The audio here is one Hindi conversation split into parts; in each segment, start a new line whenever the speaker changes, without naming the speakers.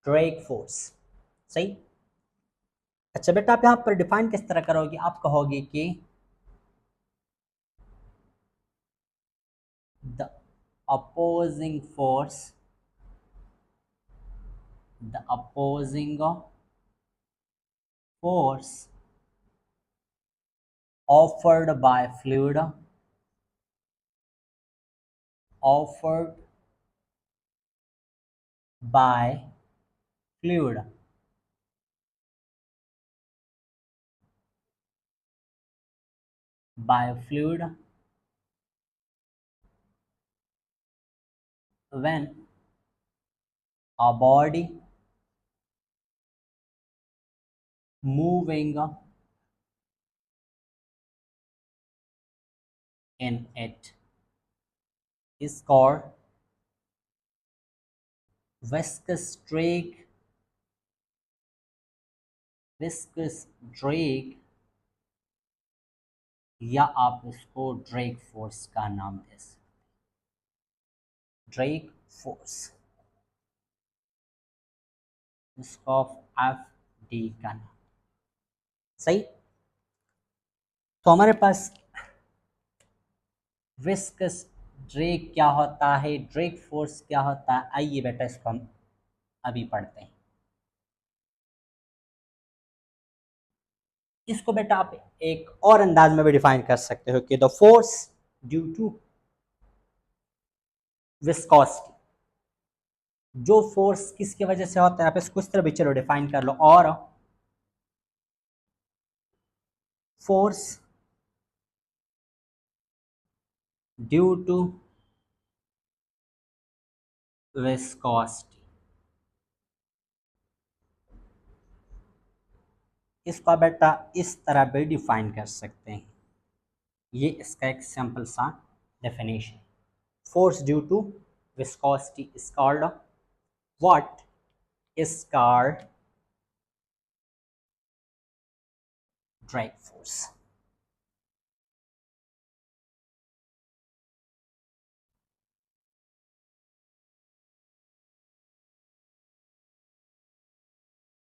Drag force. सही। अच्छा बेटा, आप यहाँ पर डिफाइन किस तरह करोगे? आप कहोगे कि the opposing force, the opposing force offered by fluid, offered by fluid by fluid when a body moving in it is called viscous drag, viscous drag, या आप इसको ड्रैग फोर्स का नाम दे सकते, ड्रैग फोर्स, इसको एफ डी का नाम। सही। तो हमारे पास विस्कस ड्रैग क्या होता है, ड्रैग फोर्स क्या होता है, आइए बेटा इसको हम अभी पढ़ते हैं। इसको बेटा आप एक और अंदाज में भी डिफाइन कर सकते हो कि the force due to viscosity, जो फोर्स किसकी वजह से होता है, आप इसको इस तरह भी चलो डिफाइन कर लो, और फोर्स ड्यू टू विस्कोसिटी, इसको बेटा इस तरह भी डिफाइन कर सकते हैं। ये इसका एक सिंपल सा definition. Force due to viscosity is called what? Is called drag force.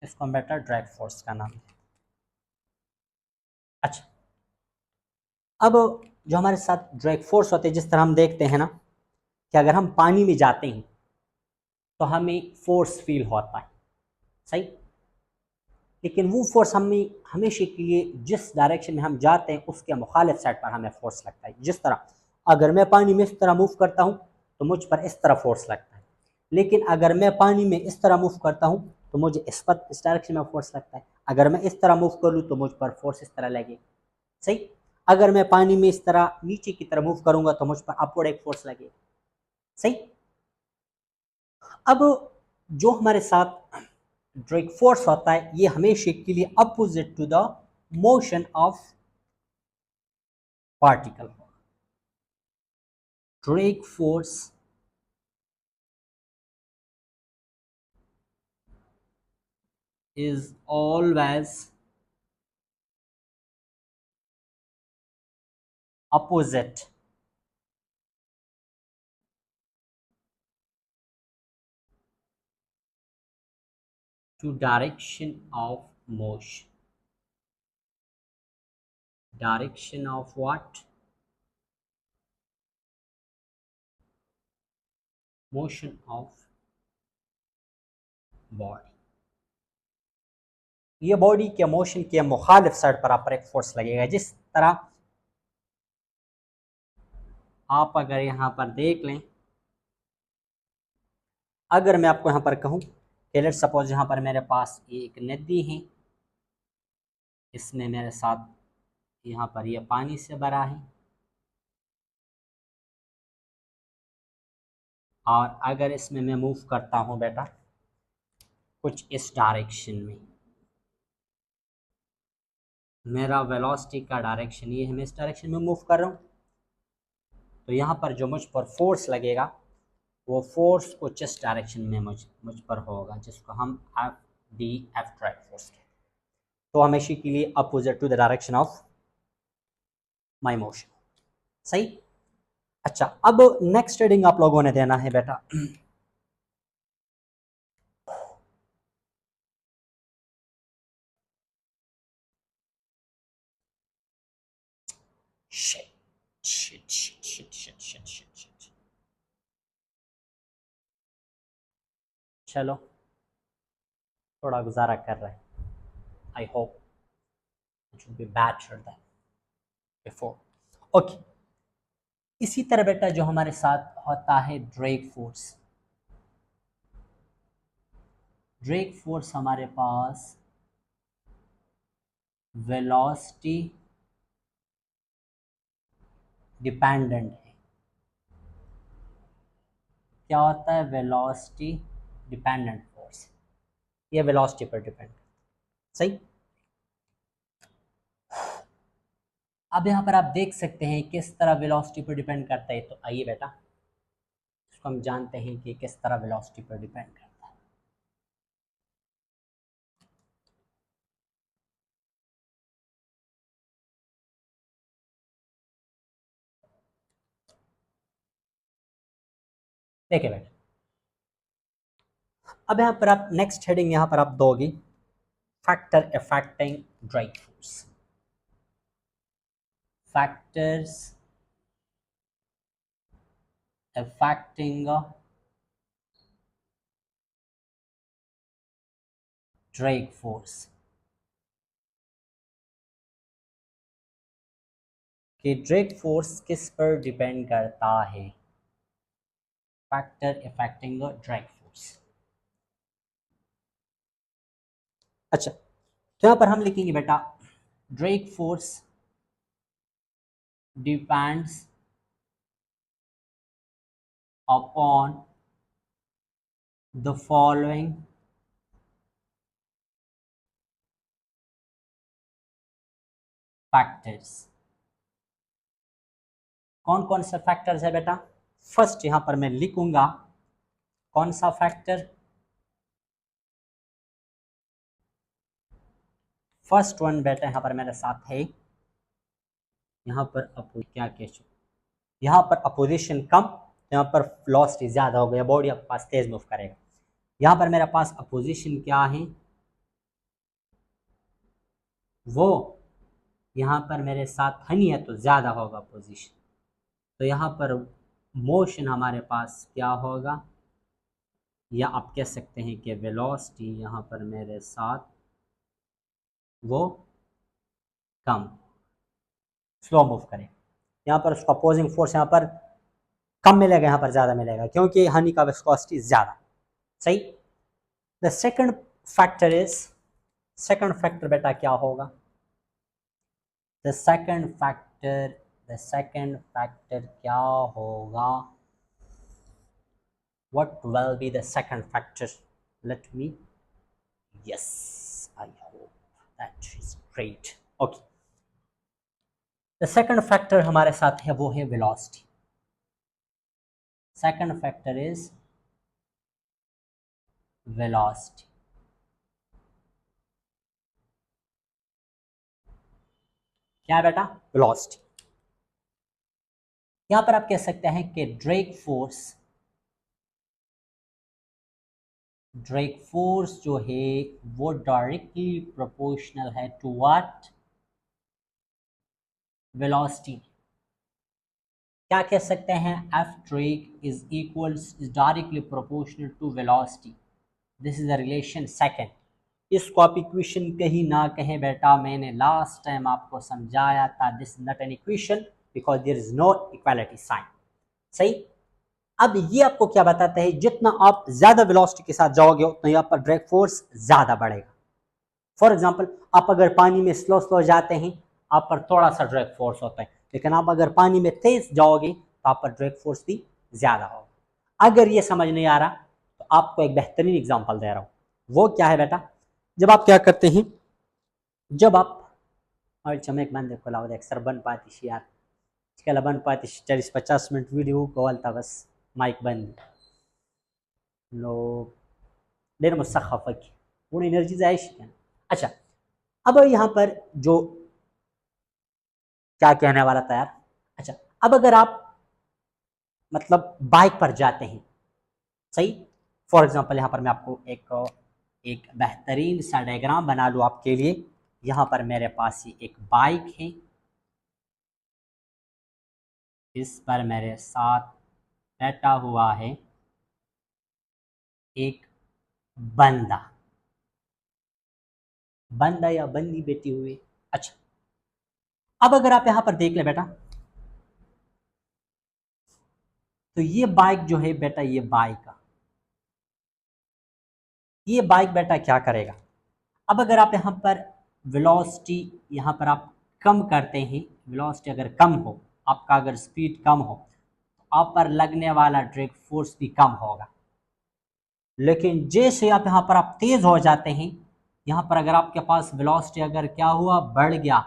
इसको हम बेटा ड्रैग फोर्स का नाम है। अच्छा, अब जो हमारे साथ ड्रैग फोर्स होते हैं, जिस तरह हम देखते हैं ना कि अगर हम पानी में जाते हैं तो हमें फोर्स फील होता है। सही। लेकिन वो फोर्स हमें हमेशा के लिए जिस डायरेक्शन में हम जाते हैं उसके मुखालिफ साइड पर हमें फोर्स लगता है। जिस तरह अगर मैं पानी में इस तरह मूव करता हूँ तो मुझ पर इस तरह फोर्स लगता है, लेकिन अगर मैं पानी में इस तरह मूव करता हूँ तो मुझे इस पर इस डायरेक्शन में फोर्स लगता है। अगर मैं इस तरह मूव कर लूँ तो मुझ पर फोर्स इस तरह लगेगी। सही। अगर मैं पानी में इस तरह नीचे की तरह मूव करूंगा तो मुझ पर अपवर्ड एक फोर्स लगेगी। सही। अब जो हमारे साथ ड्रैग फोर्स होता है ये हमेशा के लिए opposite to the motion of particle. Drag force is always opposite to direction of motion. Direction of what? Motion of body. ये बॉडी के मोशन के मुखालिफ साइड पर आप पर एक फोर्स लगेगा। जिस तरह आप अगर यहाँ पर देख लें, अगर मैं आपको यहाँ पर कहूँ कि लेट्स सपोज यहाँ पर मेरे पास एक नदी है, इसमें मेरे साथ यहाँ पर ये पानी से भरा है, और अगर इसमें मैं मूव करता हूँ बेटा कुछ इस डायरेक्शन में, मेरा वेलोसिटी का डायरेक्शन ये है, मैं इस डायरेक्शन में मूव कर रहा हूँ, तो यहाँ पर जो मुझ पर फोर्स लगेगा वो फोर्स कुछ इस डायरेक्शन में मुझ पर होगा, जिसको हम F D F drag force कहते हैं। तो हमेशा के लिए opposite to the direction of my motion. सही। अच्छा, अब नेक्स्ट रीडिंग आप लोगों ने देना है बेटा। Shit shit shit shit shit shit shit shit. चलो थोड़ा गुजारा कर रहे हैं। I hope it will be better than before. Okay, इसी तरह बेटा जो हमारे साथ होता है ड्रैग फोर्स। ड्रैग फोर्स हमारे पास वेलोसिटी डिपेंडेंट है। क्या होता है वेलोसिटी डिपेंडेंट फोर्स? ये वेलोसिटी पर डिपेंड, सही। अब यहाँ पर आप देख सकते हैं किस तरह वेलोसिटी पर डिपेंड करता है। तो आइए बेटा इसको हम जानते हैं कि किस तरह वेलोसिटी पर डिपेंड करता है। देखिए बेटा, अब यहाँ पर आप नेक्स्ट हेडिंग यहाँ पर आप दोगे factor affecting drag force. Factors affecting drag force, कि ड्रैग फोर्स किस पर डिपेंड करता है। Factor affecting drag force. अच्छा, तो यहां पर हम लिखेंगे बेटा drag force depends upon the following factors. कौन कौन से फैक्टर्स है बेटा? फर्स्ट यहां पर मैं लिखूंगा कौन सा फैक्टर। फर्स्ट वन बेटा यहां पर मेरे साथ है, यहां पर क्या कह यहाँ पर अपोजिशन कम, यहाँ पर वेलोसिटी ज़्यादा हो गया, बॉडी आपके पास तेज मूव करेगा। यहाँ पर मेरे पास अपोजिशन क्या है, वो यहाँ पर मेरे साथ हनी है तो ज़्यादा होगा अपोजिशन। तो यहाँ पर मोशन हमारे पास क्या होगा, या आप कह सकते हैं कि वेलोसिटी यहाँ पर मेरे साथ वो कम स्लो मूव करेगा। यहाँ पर उसका अपोजिंग फोर्स यहाँ पर कम मिलेगा, यहाँ पर ज़्यादा मिलेगा क्योंकि हनी का विस्कोसिटी ज़्यादा, सही। The second factor is, second factor बेटा क्या होगा? द सेकंड फैक्टर क्या होगा? what will be the second factor? Let me, yes, I hope that is great. Okay, the second factor हमारे साथ है वो है velocity. Second factor is velocity. क्या बेटा? वेलोसिटी। यहां पर आप कह सकते हैं कि ड्रैग फोर्स जो है वो डायरेक्टली प्रोपोर्शनल है टू व्हाट? वेलोसिटी। क्या कह सकते हैं? F drag is directly proportional to velocity. This is the relation second. इसको आप इक्वेशन कहीं ना कहें बेटा, मैंने लास्ट टाइम आपको समझाया था, this not an equation because there is no equality sign, सही। अब ये आपको क्या बताता है, जितना आप ज्यादा वेलोसिटी के साथ जाओगे उतना यहाँ पर ड्रैग फोर्स ज्यादा बढ़ेगा। फॉर एग्जांपल, आप अगर पानी में स्लो स्लो जाते हैं आप पर थोड़ा सा ड्रैग फोर्स होता है, लेकिन आप अगर पानी में तेज जाओगे तो आप पर ड्रैग फोर्स भी ज्यादा होगा। अगर ये समझ नहीं आ रहा तो आपको एक बेहतरीन एग्जांपल दे रहा हूं। वो क्या है बेटा? जब आप क्या करते हैं, जब आप चमेक बंद खोला सर बन पाती यार इसके बन पाती 40-50 मिनट वीडियो कॉल था, बस माइक बंद लो देर मुसखफक पूरी एनर्जी जायश। अच्छा, अब यहाँ पर जो क्या कहने वाला था यार, अच्छा, अब अगर आप मतलब बाइक पर जाते हैं, सही। फॉर एग्जांपल यहाँ पर मैं आपको एक बेहतरीन सा डायग्राम बना लूँ आपके लिए। यहाँ पर मेरे पास ही एक बाइक है, इस पर मेरे साथ बैठा हुआ है एक बंदा, बंदा या बंदी बैठी हुई। अच्छा, अब अगर आप यहां पर देख ले बेटा, तो ये बाइक जो है बेटा, ये बाइक बेटा क्या करेगा। अब अगर आप यहां पर वेलोसिटी यहां पर आप कम करते हैं, वेलोसिटी अगर कम हो, आपका अगर स्पीड कम हो, तो आप पर लगने वाला ड्रैग फोर्स भी कम होगा। लेकिन जैसे आप तेज हो जाते हैं, यहां पर अगर आपके पास वेलोसिटी अगर क्या हुआ, बढ़ गया,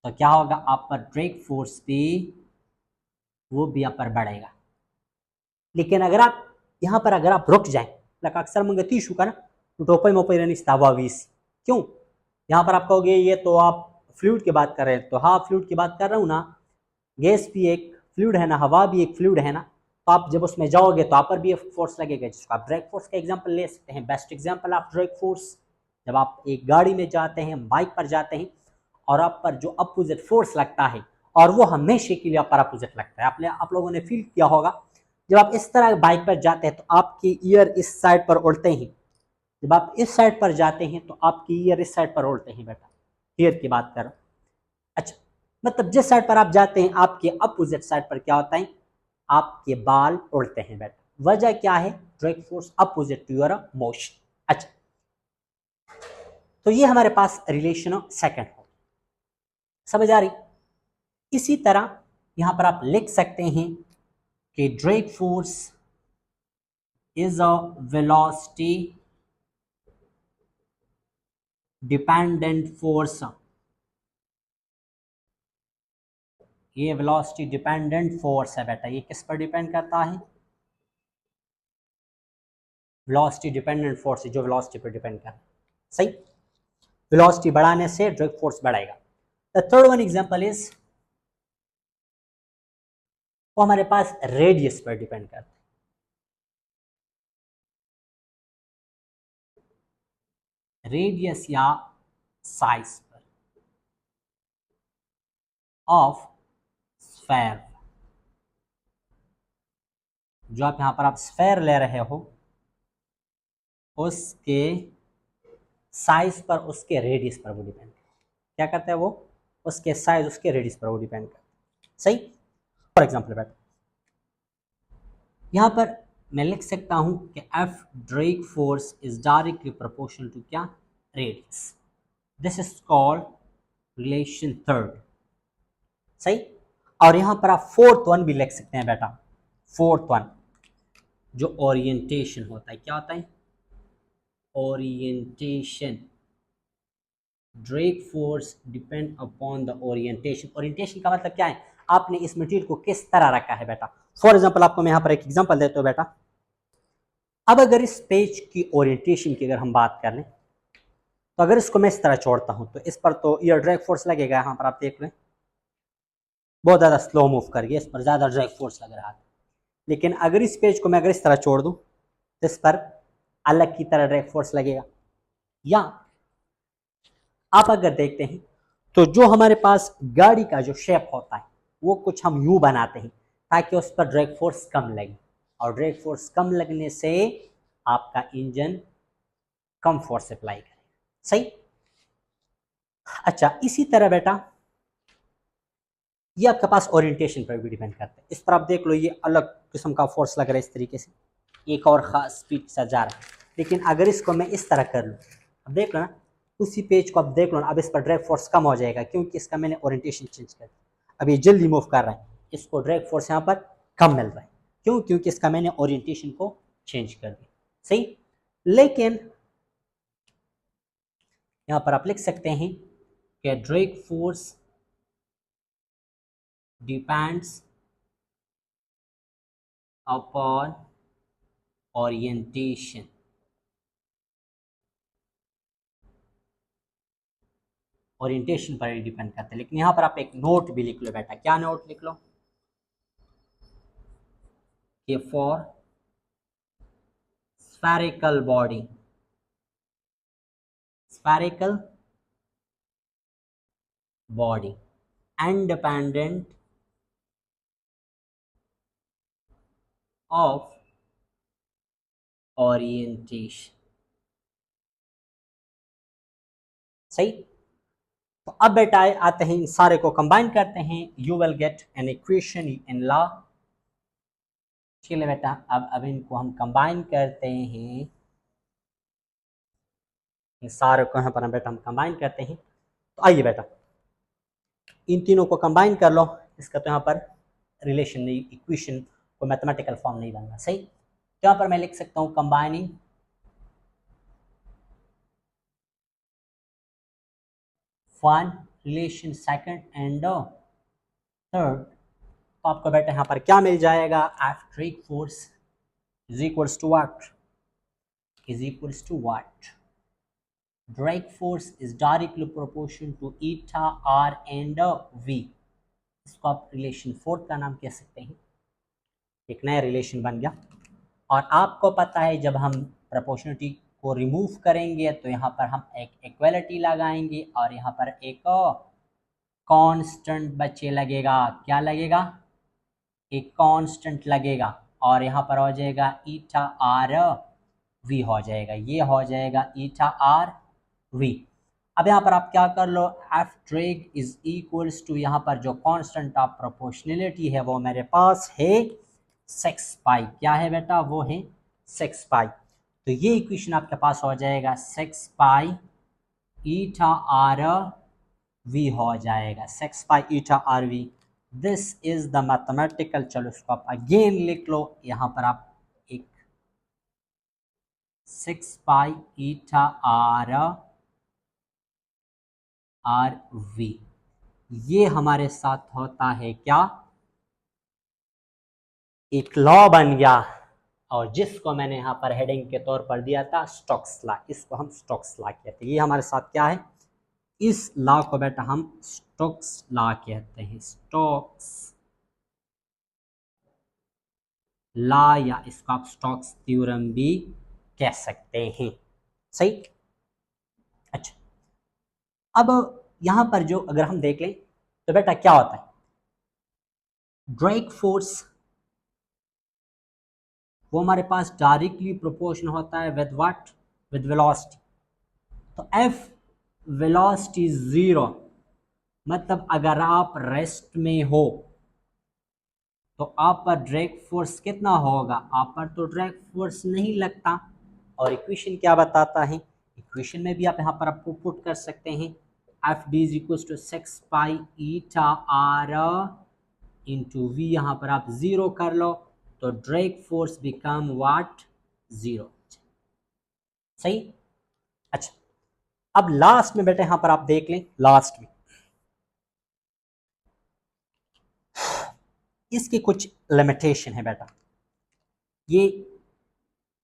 तो क्या होगा, आप पर ड्रैग फोर्स भी वो भी आप पर बढ़ेगा। लेकिन अगर आप यहाँ पर अगर आप रुक जाएं, like अक्सर mengerti का ना, टोपाई मोपाई रहनी स्तावावीस, क्यों यहाँ पर आप कहोगे ये तो आप फ्लूइड की बात कर रहे हैं, तो हाँ फ्लूइड की बात कर रहा हूँ ना, गैस भी एक फ्लूइड है ना, हवा भी एक फ्लूइड है ना, तो आप जब उसमें जाओगे तो आप पर भी एक फोर्स लगेगा, जिसको आप ड्रैग फोर्स का एग्जांपल ले सकते हैं। बेस्ट एग्जांपल आप ड्रैग फोर्स, जब आप एक गाड़ी में जाते हैं, बाइक पर जाते हैं, और आप पर जो अपोजिट फोर्स लगता है, और वो हमेशा के लिए आप पर अपोजिट लगता है। आप लोगों ने फील किया होगा, जब आप इस तरह बाइक पर जाते हैं तो आपके ईयर इस साइड पर उड़ते हैं, जब आप इस साइड पर जाते हैं तो आपकी ईयर इस साइड पर उड़ते हैं बेटा, ईयर की बात कर। अच्छा, मतलब जिस साइड पर आप जाते हैं आपके अपोजिट साइड पर क्या होता है, आपके बाल उड़ते हैं बेटा। वजह क्या है, drag force opposite to your motion. अच्छा, तो ये हमारे पास रिलेशन सेकंड हो, समझ आ रही। इसी तरह यहां पर आप लिख सकते हैं कि drag force is a velocity dependent force. ये वेलोसिटी डिपेंडेंट फोर्स है बेटा, ये किस पर डिपेंड करता है, वेलोसिटी डिपेंडेंट फोर्स, जो वेलोसिटी पर डिपेंड करता है। सही, वेलोसिटी बढ़ाने से ड्रैग फोर्स बढ़ेगा। The third one example is, वो हमारे पास रेडियस पर डिपेंड करता है, रेडियस या साइज पर ऑफ स्फेयर। जो आप यहां पर आप स्फेयर ले रहे हो, उसके साइज पर, उसके रेडियस पर वो डिपेंड क्या करता है, वो उसके साइज उसके रेडियस पर वो डिपेंड करता है। सही, फॉर एग्जाम्पल बेटा, यहां पर मैं लिख सकता हूं कि F drag force is directly proportional to क्या, radius. This is called relation third. सही, और यहां पर आप फोर्थ वन भी लिख सकते हैं बेटा। फोर्थ वन जो ओरिएंटेशन होता है, क्या होता है, orientation. Drag force depend upon the orientation. Orientation का मतलब क्या है, आपने इस मटेरियल को किस तरह रखा है बेटा। फॉर एग्जांपल आपको मैं यहां पर एक एग्जांपल देता हूं बेटा। अब अगर इस पेज की ओरिएंटेशन की अगर हम बात कर लें, तो अगर इसको मैं इस तरह छोड़ता हूं तो इस पर तो ये ड्रैग फोर्स लगेगा, यहां पर आप देख लें बहुत ज्यादा स्लो मूव कर गया, इस पर ज्यादा ड्रैग फोर्स लग रहा था। लेकिन अगर इस पेज को मैं अगर इस तरह छोड़ दूं तो इस पर अलग की तरह ड्रैग फोर्स लगेगा। या आप अगर देखते हैं तो जो हमारे पास गाड़ी का जो शेप होता है, वो कुछ हम यूं बनाते हैं ताकि उस पर ड्रैग फोर्स कम लगे, और ड्रैग फोर्स कम लगने से आपका इंजन कम फोर्स अप्लाई करेगा। सही। अच्छा, इसी तरह बेटा ये आपके पास ओरिएंटेशन पर भी डिपेंड करता है। इस पर आप देख लो, ये अलग किस्म का फोर्स लग रहा है इस तरीके से, एक और खास स्पीड से जा रहा है। लेकिन अगर इसको मैं इस तरह कर लूँ, अब देख लो ना, उसी पेज को आप देख लो ना, अब इस पर ड्रैग फोर्स कम हो जाएगा क्योंकि इसका मैंने ओरिएंटेशन चेंज कर दिया। अब ये जल्दी मूव कर रहा है, इसको ड्रैग फोर्स यहाँ पर कम मिल रहा है, क्यों, क्योंकि इसका मैंने ओरिएंटेशन को चेंज कर दिया। सही। लेकिन यहाँ पर आप लिख सकते हैं कि drag force depends upon orientation. Orientation पर डिपेंड करता है। लेकिन यहां पर आप एक नोट भी लिख लो बेटा। क्या नोट लिख लो कि for spherical body, spherical body independent of orientation. सही। तो अब बेटा आते हैं, इन सारे को कंबाइन करते हैं, you will get an equation in law. चलिए बेटा अब इनको हम कंबाइन करते हैं, इन सारे को यहाँ पर बेटा हम कंबाइन करते हैं। तो आइए बेटा इन तीनों को कंबाइन कर लो। इसका तो यहाँ पर रिलेशन नहीं, इक्वेशन को मैथमेटिकल फॉर्म नहीं बनना। सही। तो यहाँ पर मैं लिख सकता हूँ combining one relation second and third. तो आपको बेटा यहाँ पर क्या मिल जाएगा, F drag force is equals to what, is equals to what, drag force is directly proportion to eta r and v. इसको आप रिलेशन फोर्थ का नाम कह सकते हैं। एक नया रिलेशन बन गया। और आपको पता है जब हम प्रोपोर्शनलिटी को रिमूव करेंगे तो यहाँ पर हम एक इक्वलिटी लगाएंगे और यहाँ पर एक कांस्टेंट बच्चे लगेगा। क्या लगेगा, एक कांस्टेंट लगेगा और यहाँ पर हो जाएगा ईटा आर वी हो जाएगा, ये हो जाएगा ईटा आर वी। अब यहाँ पर आप क्या कर लो, F drag is equals to, यहाँ पर जो कांस्टेंट ऑफ प्रोपोर्शनलिटी है वो मेरे पास है 6 पाई। क्या है बेटा, वो है 6 पाई। तो ये इक्वेशन आपके पास हो जाएगा 6 पाई ईटा आर वी हो जाएगा, 6 pi eta r v. This is the mathematical, चलो इसको आप अगेन लिख लो। यहाँ पर आप एक 6 pi eta are are we, ये हमारे साथ होता है क्या, एक लॉ बन गया। और जिसको मैंने यहाँ पर हेडिंग के तौर पर दिया था स्टोक्स लॉ, इसको हम स्टोक्स लॉ कहते हैं। ये हमारे साथ क्या है, इस लॉ को बेटा हम स्टोक्स लॉ कहते हैं, स्टोक्स लॉ, या इसको आप स्टोक्स थ्योरम भी कह सकते हैं। सही। अच्छा, अब यहां पर जो अगर हम देख लें तो बेटा क्या होता है, ड्रैग फोर्स वो हमारे पास डायरेक्टली प्रोपोर्शन होता है विद व्हाट, विद वेलोसिटी। तो एफ वेलोसिटी जीरो, मतलब अगर आप रेस्ट में हो तो आप पर ड्रैग फोर्स कितना होगा, आप पर तो ड्रैग फोर्स नहीं लगता। और इक्वेशन क्या बताता है, इक्वेशन में भी आप यहाँ पर आपको पुट कर सकते हैं, F D is equal to 6 pi eta r into v, यहाँ पर आप जीरो कर लो तो drag force become what, zero. सही। अच्छा, अब लास्ट में बेटे यहाँ पर आप देख लें, लास्ट में इसकी कुछ लिमिटेशन है बेटा। ये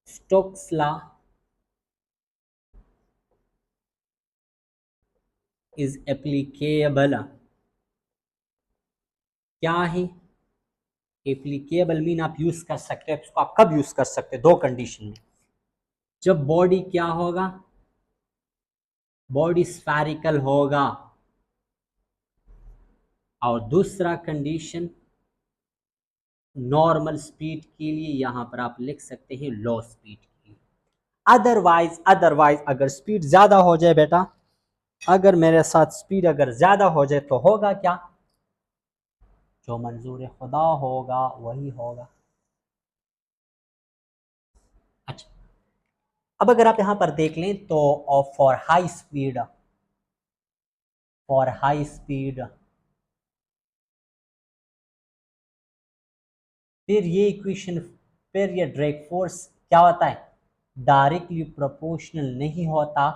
स्टोक्स लॉ इज एप्लीकेबल, क्या है एप्लीकेबल, मीन आप यूज कर सकते हो इसको। आप कब यूज कर सकते हैं, दो कंडीशन में, जब बॉडी क्या होगा, बॉडी स्फेरिकल होगा, और दूसरा कंडीशन नॉर्मल स्पीड के लिए, यहां पर आप लिख सकते हैं लो स्पीड के लिए। अदरवाइज अगर स्पीड ज्यादा हो जाए बेटा, अगर मेरे साथ स्पीड अगर ज्यादा हो जाए तो होगा क्या, जो मंजूर खुदा होगा वही होगा। अच्छा, अब अगर आप यहां पर देख लें तो for high speed, for high speed, फिर ये इक्वेशन, फिर ये ड्रैग फोर्स क्या होता है, डायरेक्टली प्रोपोर्शनल नहीं होता।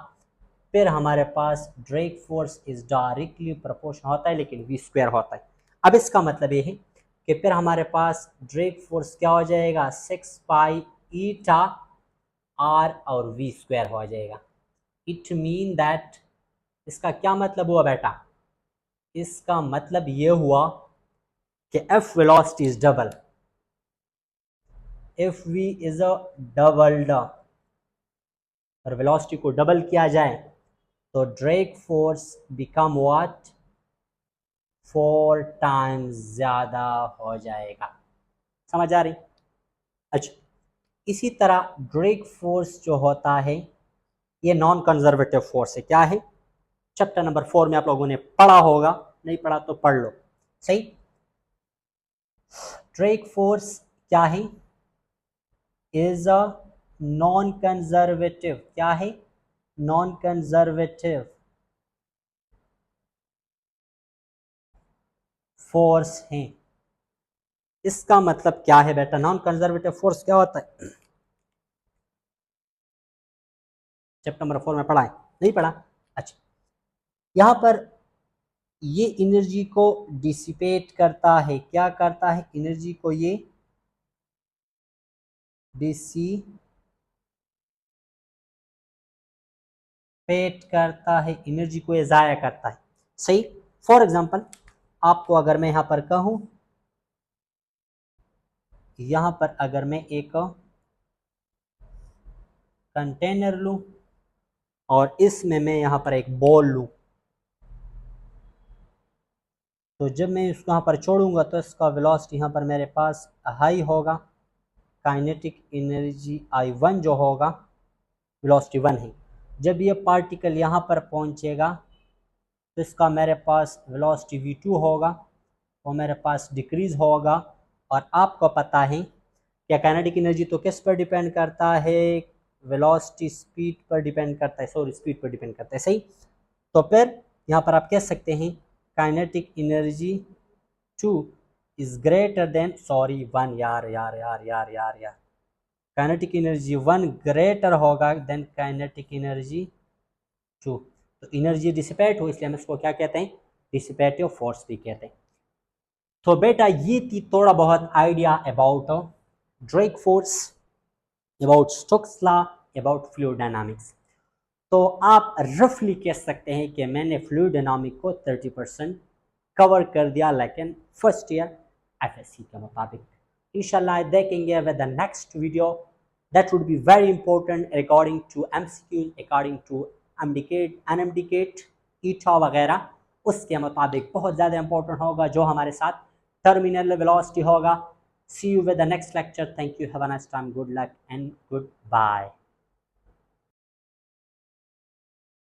फिर हमारे पास drag force is directly proportional होता है लेकिन वी स्क्वायर होता है। अब इसका मतलब ये है कि फिर हमारे पास ड्रैग फोर्स क्या हो जाएगा, 6 पाई ईटा आर और वी स्क्वायर हो जाएगा। इट मीन दैट, इसका क्या मतलब हुआ बेटा, इसका मतलब ये हुआ कि F velocity is double, F V is a doubled, और वेलोसिटी को डबल किया जाए तो drag force become what, 4 times ज्यादा हो जाएगा। समझ आ रही। अच्छा, इसी तरह ड्रैग फोर्स जो होता है ये नॉन कंजर्वेटिव फोर्स है। क्या है? चैप्टर नंबर 4 में आप लोगों ने पढ़ा होगा, नहीं पढ़ा तो पढ़ लो। सही। ड्रैग फोर्स क्या है? Is a non conservative. क्या है? नॉन कंजर्वेटिव फोर्स है। इसका मतलब क्या है बेटा? नॉन कंजर्वेटिव फोर्स क्या होता है? चैप्टर नंबर 4 में पढ़ा है, नहीं पढ़ा? अच्छा, यहां पर ये एनर्जी को डिसिपेट करता है। क्या करता है? एनर्जी को ये डिसिपेट करता है, एनर्जी को ये जाया करता है। सही। फॉर एग्जांपल आपको अगर मैं यहां पर कहूं, यहां पर अगर मैं एक कंटेनर लूं और इसमें मैं यहां पर एक बॉल लूं, तो जब मैं इसको यहाँ पर छोड़ूंगा तो इसका वेलोसिटी यहाँ पर मेरे पास हाई होगा। काइनेटिक एनर्जी I1 जो होगा, वेलोसिटी 1 है। जब ये पार्टिकल यहाँ पर पहुँचेगा तो इसका मेरे पास वेलोसिटी V2 होगा, वो मेरे पास डिक्रीज होगा। और आपको पता है कि काइनेटिक एनर्जी तो किस पर डिपेंड करता है? वेलोसिटी स्पीड पर डिपेंड करता है, सॉरी स्पीड पर डिपेंड करता है। सही। तो फिर यहाँ पर आप कह सकते हैं kinetic energy 2 is greater than, sorry 1, यार काइनेटिक एनर्जी 1 ग्रेटर होगा देन काइनेटिक एनर्जी 2। तो एनर्जी डिसिपेट हो, इसलिए हम इसको क्या कहते हैं? डिसिपेटिव फोर्स भी कहते हैं। तो बेटा ये थी थोड़ा बहुत idea about drag force, about Stokes law, about fluid dynamics. तो आप रफली कह सकते हैं कि मैंने फ्लूइड डायनामिक को 30% कवर कर दिया, लेकिन फर्स्ट ईयर एफएससी के मुताबिक। इंशाल्लाह देखेंगे with the next video, that would be very important according to MCQs, according to MDCAT, NMDCAT, ETEA वगैरह। उसके मुताबिक बहुत ज़्यादा इंपॉर्टेंट होगा जो हमारे साथ टर्मिनल वेलोसिटी होगा। See you with the next lecture. Thank you, have a nice time, good luck and good bye.